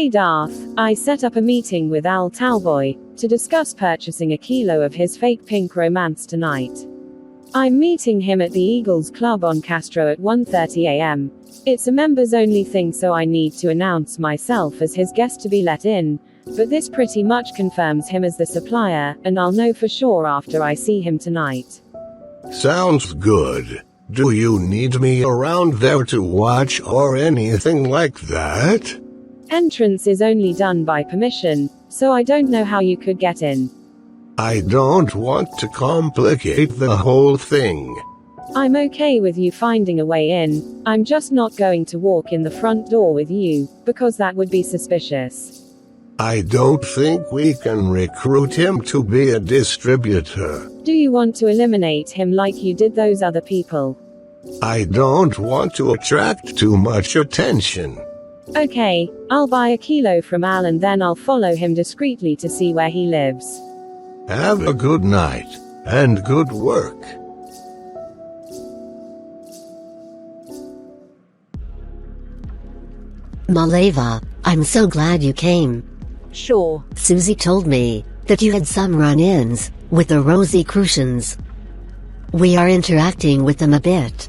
Hey Darth, I set up a meeting with Talboy to discuss purchasing a kilo of his fake pink romance tonight. I'm meeting him at the Eagles Club on Castro at 1:30 a.m. It's a members only thing, so I need to announce myself as his guest to be let in, but this pretty much confirms him as the supplier, and I'll know for sure after I see him tonight. Sounds good. Do you need me around there to watch or anything like that? Entrance is only done by permission, so I don't know how you could get in. I don't want to complicate the whole thing. I'm okay with you finding a way in, I'm just not going to walk in the front door with you, because that would be suspicious. I don't think we can recruit him to be a distributor. Do you want to eliminate him like you did those other people? I don't want to attract too much attention. Okay, I'll buy a kilo from Al and then I'll follow him discreetly to see where he lives. Have a good night, and good work. Maleva, I'm so glad you came. Sure. Suzie told me that you had some run-ins with the Rosicrucians. We are interacting with them a bit.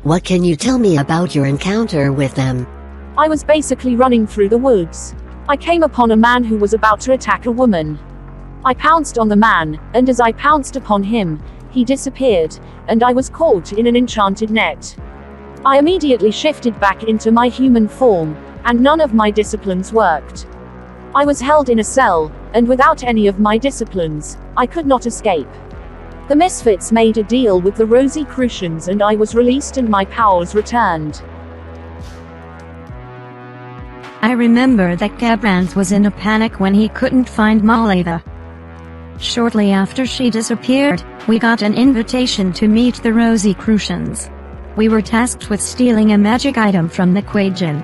What can you tell me about your encounter with them? I was basically running through the woods. I came upon a man who was about to attack a woman. I pounced on the man, and as I pounced upon him, he disappeared, and I was caught in an enchanted net. I immediately shifted back into my human form, and none of my disciplines worked. I was held in a cell, and without any of my disciplines, I could not escape. The Misfits made a deal with the Rosicrucians and I was released and my powers returned. I remember that Gabrant was in a panic when he couldn't find Maleva. Shortly after she disappeared, we got an invitation to meet the Rosicrucians. We were tasked with stealing a magic item from the Quajan.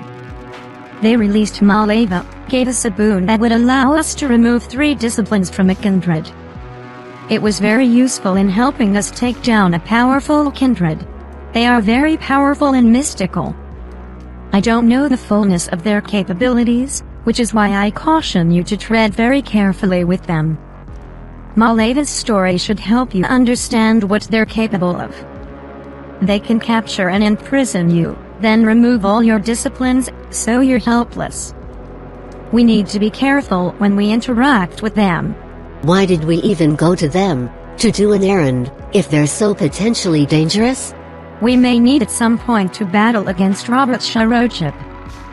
They released Maleva, gave us a boon that would allow us to remove 3 disciplines from a kindred. It was very useful in helping us take down a powerful kindred. They are very powerful and mystical. I don't know the fullness of their capabilities, which is why I caution you to tread very carefully with them. Maleva's story should help you understand what they're capable of. They can capture and imprison you, then remove all your disciplines, so you're helpless. We need to be careful when we interact with them. Why did we even go to them to do an errand, if they're so potentially dangerous? We may need at some point to battle against Robert Sharochip.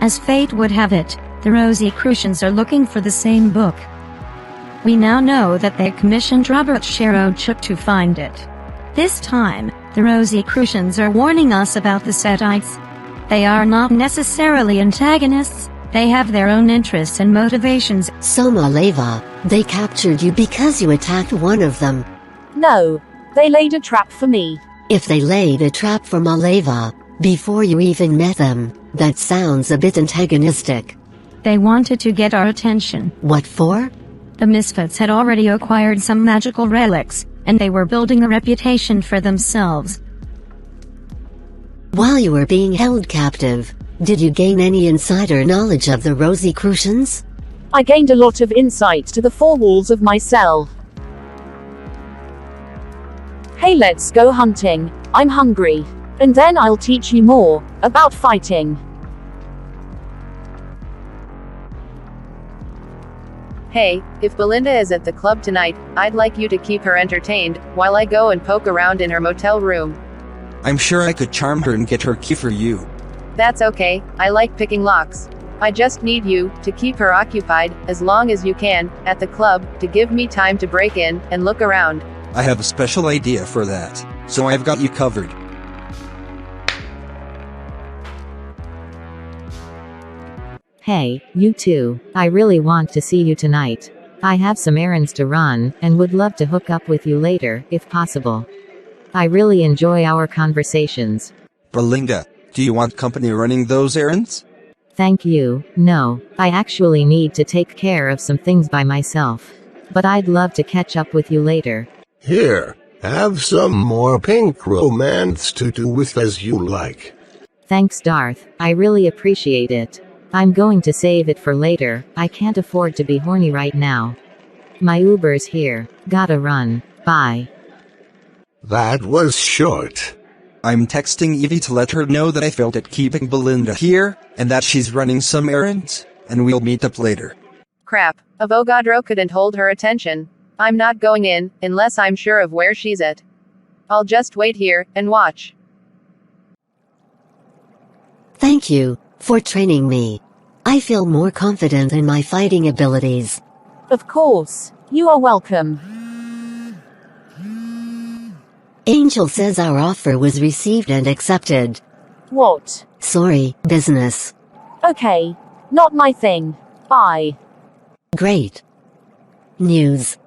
As fate would have it, the Rosicrucians are looking for the same book. We now know that they commissioned Robert Sharochip to find it. This time, the Rosicrucians are warning us about the Setites. They are not necessarily antagonists, they have their own interests and motivations. So Maleva, they captured you because you attacked one of them. No, they laid a trap for me. If they laid a trap for Maleva, before you even met them, that sounds a bit antagonistic. They wanted to get our attention. What for? The Misfits had already acquired some magical relics, and they were building a reputation for themselves. While you were being held captive, did you gain any insider knowledge of the Rosicrucians? I gained a lot of insight to the 4 walls of my cell. Hey, let's go hunting. I'm hungry. And then I'll teach you more about fighting. Hey, if Belinda is at the club tonight, I'd like you to keep her entertained, while I go and poke around in her motel room. I'm sure I could charm her and get her key for you. That's okay, I like picking locks. I just need you to keep her occupied, as long as you can, at the club, to give me time to break in and look around. I have a special idea for that, so I've got you covered. Hey, you two, I really want to see you tonight. I have some errands to run, and would love to hook up with you later, if possible. I really enjoy our conversations. Belinda, do you want company running those errands? Thank you, no, I actually need to take care of some things by myself. But I'd love to catch up with you later. Here, have some more pink romance to do with as you like. Thanks Darth, I really appreciate it. I'm going to save it for later, I can't afford to be horny right now. My Uber's here, gotta run, bye. That was short. I'm texting Evie to let her know that I failed at keeping Belinda here, and that she's running some errands, and we'll meet up later. Crap. Avogadro couldn't hold her attention. I'm not going in, unless I'm sure of where she's at. I'll just wait here, and watch. Thank you for training me. I feel more confident in my fighting abilities. Of course. You are welcome. Angel says our offer was received and accepted. What? Sorry, business. Okay. Not my thing. Bye. Great news.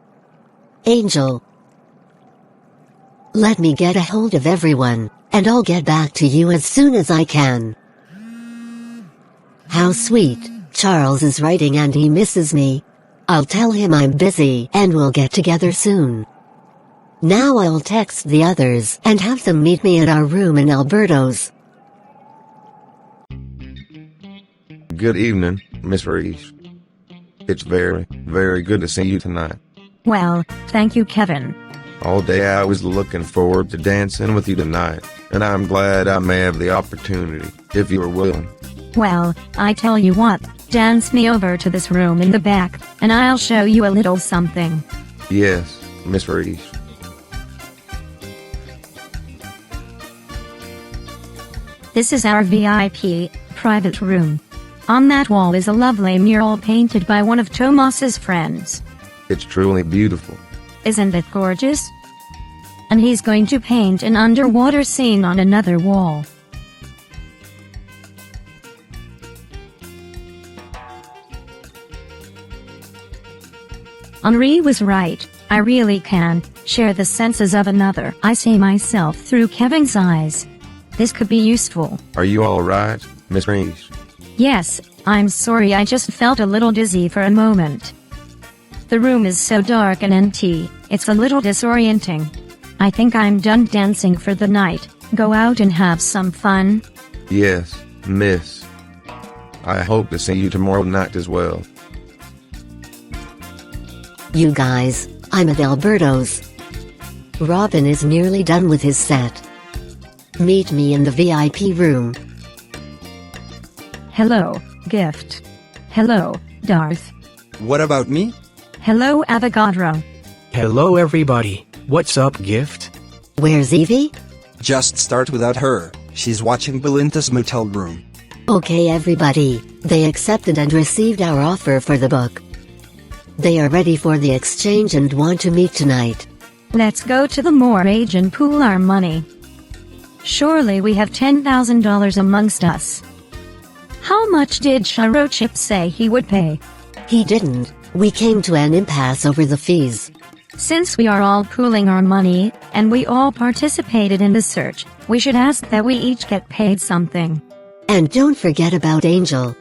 Angel. Let me get a hold of everyone, and I'll get back to you as soon as I can. How sweet. Charles is writing and he misses me. I'll tell him I'm busy and we'll get together soon. Now I'll text the others and have them meet me at our room in Alberto's. Good evening, Miss Reese. It's very, very good to see you tonight. Well, thank you, Kevin. All day I was looking forward to dancing with you tonight, and I'm glad I may have the opportunity, if you are willing. Well, I tell you what, dance me over to this room in the back, and I'll show you a little something. Yes, Miss Reese. This is our VIP, private room. On that wall is a lovely mural painted by one of Tomas's friends. It's truly beautiful. Isn't it gorgeous? And he's going to paint an underwater scene on another wall. Henri was right, I really can share the senses of another. I see myself through Kevin's eyes. This could be useful. Are you alright, Miss Reese? Yes, I'm sorry, I just felt a little dizzy for a moment. The room is so dark and empty, it's a little disorienting. I think I'm done dancing for the night. Go out and have some fun. Yes, miss. I hope to see you tomorrow night as well. You guys, I'm at Alberto's. Robin is nearly done with his set. Meet me in the VIP room. Hello, Gift. Hello, Darth. What about me? Hello, Avogadro. Hello everybody, what's up, Gift? Where's Evie? Just start without her. She's watching Belinda's motel room. Okay everybody, they accepted and received our offer for the book. They are ready for the exchange and want to meet tonight. Let's go to the Mooreage and pool our money. Surely we have $10,000 amongst us. How much did Charochip say he would pay? He didn't. We came to an impasse over the fees. Since we are all pooling our money, and we all participated in the search, we should ask that we each get paid something. And don't forget about Angel.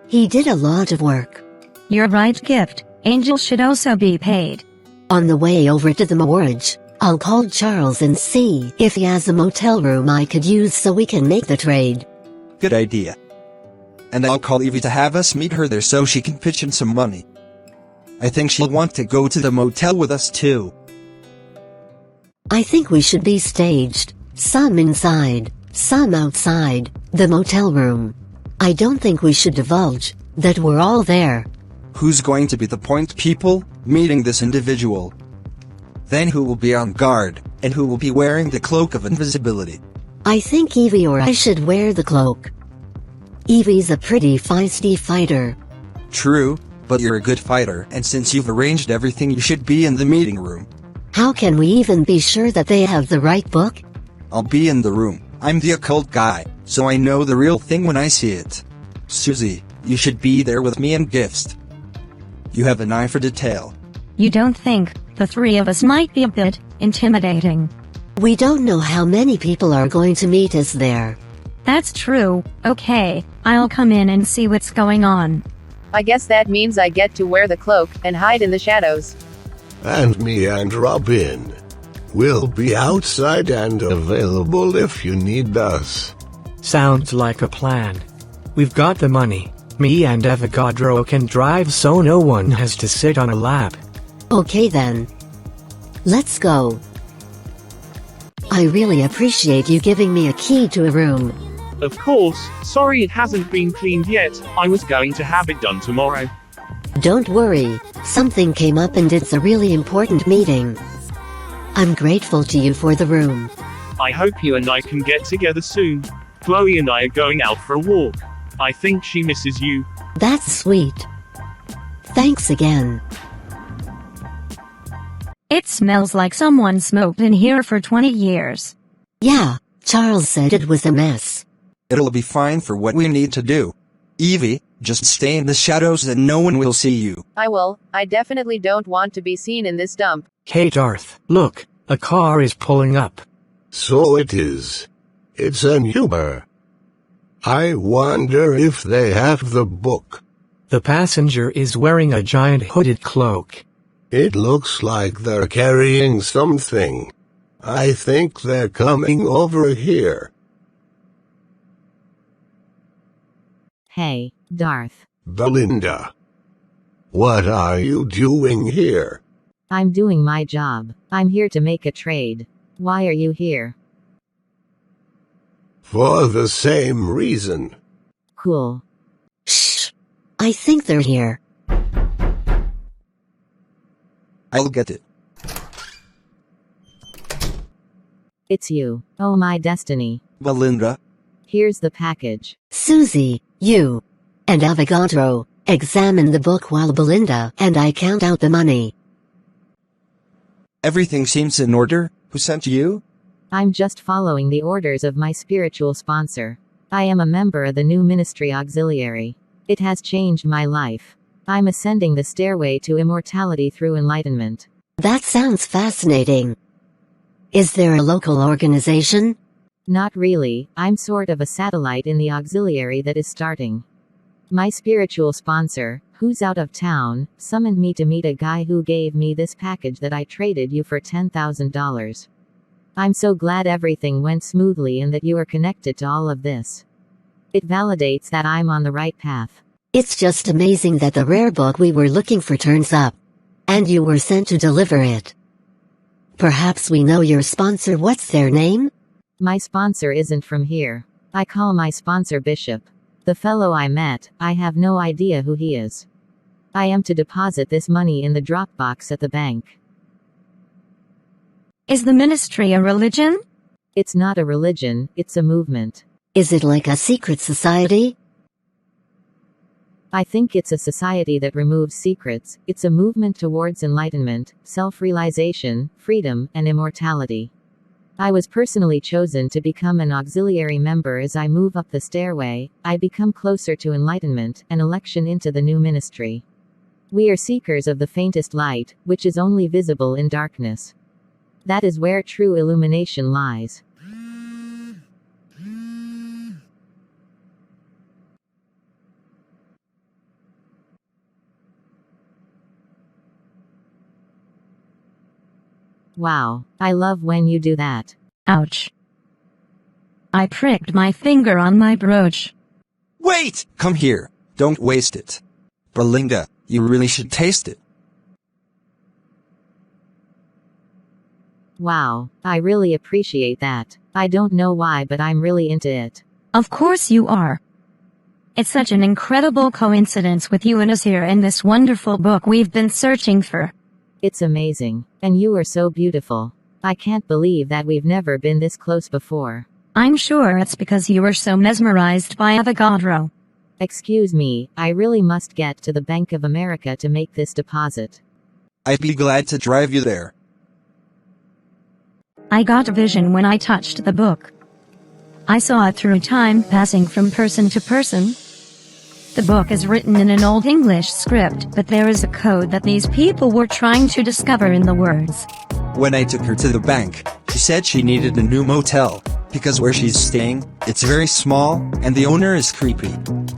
He did a lot of work. You're right, Gift. Angel should also be paid. On the way over to the Mooreage, I'll call Charles and see if he has a motel room I could use so we can make the trade. Good idea. And I'll call Evie to have us meet her there so she can pitch in some money. I think she'll want to go to the motel with us too. I think we should be staged, some inside, some outside, the motel room. I don't think we should divulge that we're all there. Who's going to be the point people meeting this individual? Then who will be on guard, and who will be wearing the cloak of invisibility? I think Evie or I should wear the cloak. Evie's a pretty feisty fighter. True, but you're a good fighter, and since you've arranged everything you should be in the meeting room. How can we even be sure that they have the right book? I'll be in the room. I'm the occult guy, so I know the real thing when I see it. Suzie, you should be there with me and Gifts. You have an eye for detail. You don't think the three of us might be a bit intimidating? We don't know how many people are going to meet us there. That's true. Okay, I'll come in and see what's going on. I guess that means I get to wear the cloak and hide in the shadows. And me and Robin. We'll be outside and available if you need us. Sounds like a plan. We've got the money. Me and Avogadro can drive so no one has to sit on a lap. Okay then. Let's go. I really appreciate you giving me a key to a room. Of course, sorry it hasn't been cleaned yet, I was going to have it done tomorrow. Don't worry, something came up and it's a really important meeting. I'm grateful to you for the room. I hope you and I can get together soon. Chloe and I are going out for a walk. I think she misses you. That's sweet. Thanks again. It smells like someone smoked in here for 20 years. Yeah, Charles said it was a mess. It'll be fine for what we need to do. Evie, just stay in the shadows and no one will see you. I will. I definitely don't want to be seen in this dump. Hey Darth, look, a car is pulling up. So it is. It's an Uber. I wonder if they have the book. The passenger is wearing a giant hooded cloak. It looks like they're carrying something. I think they're coming over here. Hey, Darth. Belinda. What are you doing here? I'm doing my job. I'm here to make a trade. Why are you here? For the same reason. Cool. Shh. I think they're here. I'll get it. It's you. Oh my destiny. Belinda. Here's the package. Suzie, you, and Avogadro, examine the book while Belinda and I count out the money. Everything seems in order. Who sent you? I'm just following the orders of my spiritual sponsor. I am a member of the new ministry auxiliary. It has changed my life. I'm ascending the stairway to immortality through enlightenment. That sounds fascinating. Is there a local organization? Not really, I'm sort of a satellite in the auxiliary that is starting. My spiritual sponsor, who's out of town, summoned me to meet a guy who gave me this package that I traded you for $10,000. I'm so glad everything went smoothly and that you are connected to all of this. It validates that I'm on the right path. It's just amazing that the rare book we were looking for turns up. And you were sent to deliver it. Perhaps we know your sponsor. What's their name? My sponsor isn't from here. I call my sponsor Bishop. The fellow I met, I have no idea who he is. I am to deposit this money in the drop box at the bank. Is the ministry a religion? It's not a religion, it's a movement. Is it like a secret society? I think it's a society that removes secrets. It's a movement towards enlightenment, self-realization, freedom, and immortality. I was personally chosen to become an auxiliary member. As I move up the stairway, I become closer to enlightenment, and election into the new ministry. We are seekers of the faintest light, which is only visible in darkness. That is where true illumination lies. Wow, I love when you do that. Ouch. I pricked my finger on my brooch. Wait! Come here. Don't waste it. Belinda, you really should taste it. Wow, I really appreciate that. I don't know why, but I'm really into it. Of course you are. It's such an incredible coincidence with you and us here in this wonderful book we've been searching for. It's amazing. And you are so beautiful. I can't believe that we've never been this close before. I'm sure it's because you were so mesmerized by Avogadro. Excuse me, I really must get to the Bank of America to make this deposit. I'd be glad to drive you there. I got a vision when I touched the book. I saw it through time passing from person to person. The book is written in an old English script, but there is a code that these people were trying to discover in the words. When I took her to the bank, she said she needed a new motel, because where she's staying, it's very small, and the owner is creepy.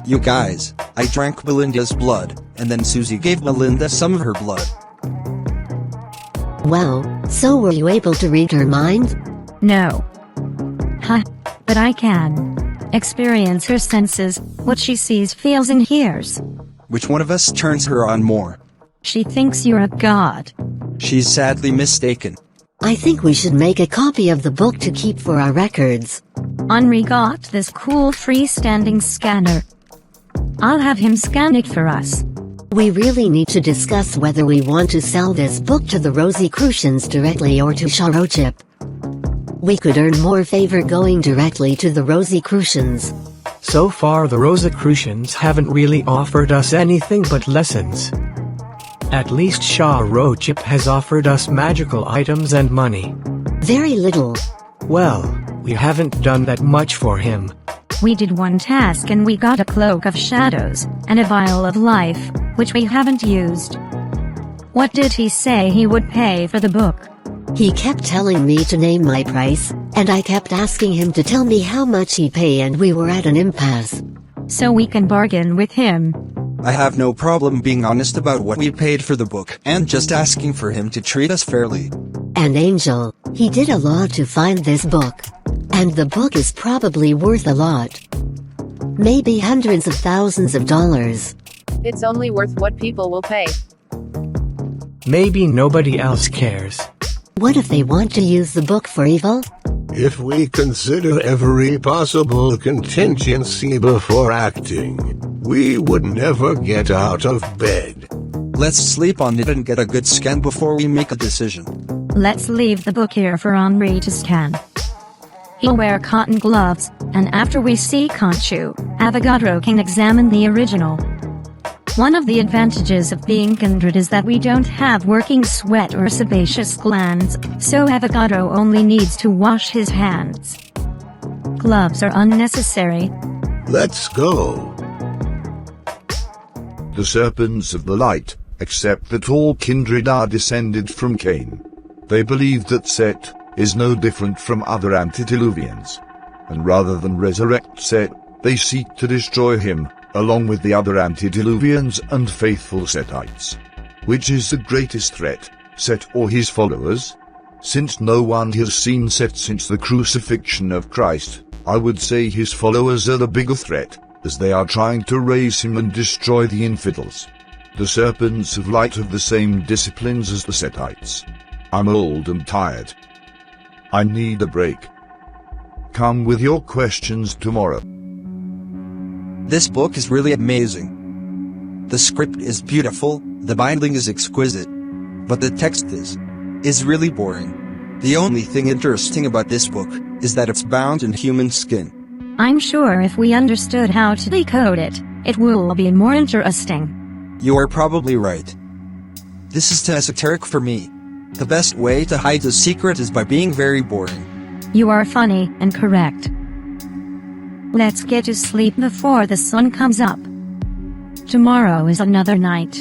You guys, I drank Belinda's blood, and then Suzie gave Belinda some of her blood. Wow, so were you able to read her mind? No. Huh, but I can. experience her senses, what she sees, feels, and hears. Which one of us turns her on more? She thinks you're a god. She's sadly mistaken. I think we should make a copy of the book to keep for our records. Henri got this cool freestanding scanner. I'll have him scan it for us. We really need to discuss whether we want to sell this book to the Rosicrucians directly or to Sharochip. We could earn more favor going directly to the Rosicrucians. So far the Rosicrucians haven't really offered us anything but lessons. At least Sharochip has offered us magical items and money. Very little. Well, we haven't done that much for him. We did one task and we got a cloak of shadows, and a vial of life, which we haven't used. What did he say he would pay for the book? He kept telling me to name my price, and I kept asking him to tell me how much he'd pay, and we were at an impasse. So we can bargain with him. I have no problem being honest about what we paid for the book and just asking for him to treat us fairly. And Angel, he did a lot to find this book. And the book is probably worth a lot. Maybe hundreds of thousands of dollars. It's only worth what people will pay. Maybe nobody else cares. What if they want to use the book for evil? If we consider every possible contingency before acting, we would never get out of bed. Let's sleep on it and get a good scan before we make a decision. Let's leave the book here for Henri to scan. He'll wear cotton gloves, and after we see Conchu, Avogadro can examine the original. One of the advantages of being kindred is that we don't have working sweat or sebaceous glands, so Avogadro only needs to wash his hands. Gloves are unnecessary. Let's go. The serpents of the light accept that all kindred are descended from Cain. They believe that Set is no different from other antediluvians. And rather than resurrect Set, they seek to destroy him, along with the other antediluvians and faithful Setites. Which is the greatest threat, Set or his followers? Since no one has seen Set since the crucifixion of Christ, I would say his followers are the bigger threat, as they are trying to raise him and destroy the infidels. The serpents of light have the same disciplines as the Setites. I'm old and tired. I need a break. Come with your questions tomorrow. This book is really amazing. The script is beautiful, the binding is exquisite. But the text is really boring. The only thing interesting about this book is that it's bound in human skin. I'm sure if we understood how to decode it, it will be more interesting. You are probably right. This is too esoteric for me. The best way to hide the secret is by being very boring. You are funny and correct. Let's get to sleep before the sun comes up. Tomorrow is another night.